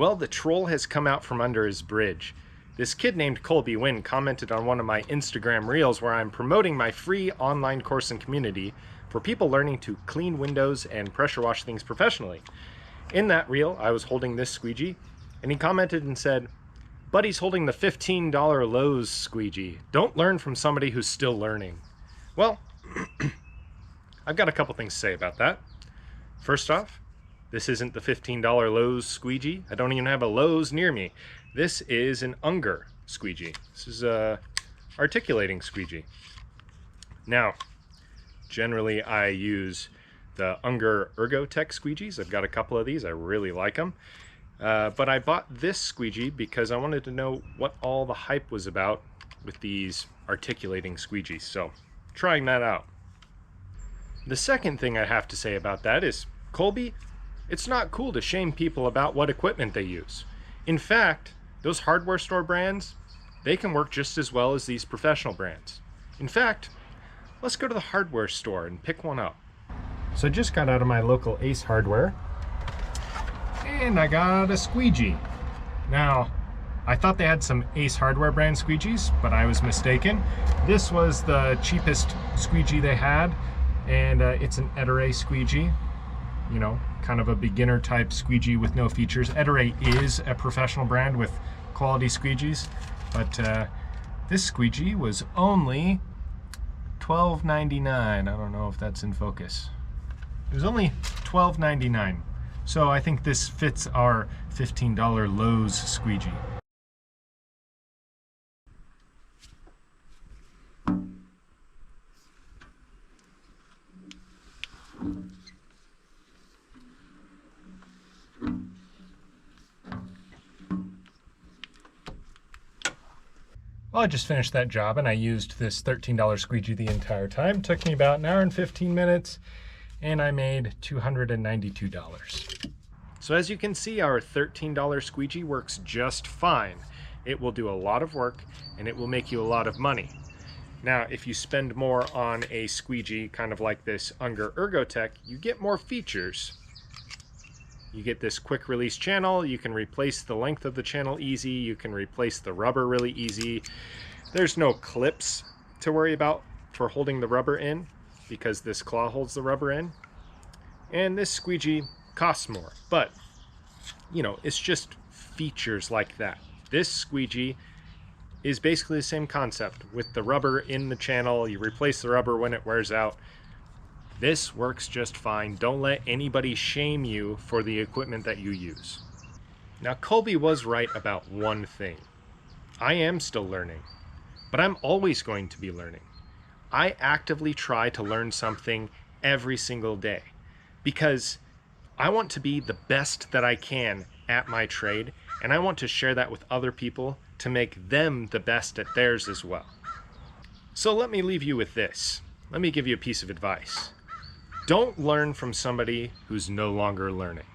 Well, the troll has come out from under his bridge. This kid named Colby Wynn commented on one of my Instagram reels where I'm promoting my free online course and community for people learning to clean windows and pressure wash things professionally. In that reel, I was holding this squeegee, and he commented and said, "Buddy's holding the $15 Lowe's squeegee. Don't learn from somebody who's still learning." Well, I've got a couple things to say about that. First off, this isn't the $15 Lowe's squeegee. I don't even have a Lowe's near me. This is an Unger squeegee. This is a articulating squeegee. Now, generally I use the Unger Ergotech squeegees. I've got a couple of these. I really like them. But I bought this squeegee because I wanted to know what all the hype was about with these articulating squeegees. So, trying that out. The second thing I have to say about that is, Colby, it's not cool to shame people about what equipment they use. In fact, those hardware store brands, they can work just as well as these professional brands. In fact, let's go to the hardware store and pick one up. So I just got out of my local Ace Hardware, and I got a squeegee. Now, I thought they had some Ace Hardware brand squeegees, but I was mistaken. This was the cheapest squeegee they had, and it's an Ettore squeegee. You know, kind of a beginner type squeegee with no features. Ettore is a professional brand with quality squeegees, but this squeegee was only $12.99. I don't know if that's in focus. It was only $12.99. So I think this fits our $15 Lowe's squeegee. Well, I just finished that job and I used this $13 squeegee the entire time. It took me about an hour and 15 minutes and I made $292. So as you can see, our $13 squeegee works just fine. It will do a lot of work and it will make you a lot of money. Now, if you spend more on a squeegee, kind of like this Unger Ergotech, you get more features. You get this quick release channel. You can replace the length of the channel easy. You can replace the rubber really easy. There's no clips to worry about for holding the rubber in because this claw holds the rubber in. And this squeegee costs more, but you know, it's just features like that. This squeegee is basically the same concept with the rubber in the channel. You replace the rubber when it wears out. This works just fine. Don't let anybody shame you for the equipment that you use. Now, Colby was right about one thing. I am still learning, but I'm always going to be learning. I actively try to learn something every single day because I want to be the best that I can at my trade, and I want to share that with other people to make them the best at theirs as well. So let me leave you with this. Let me give you a piece of advice. Don't learn from somebody who's no longer learning.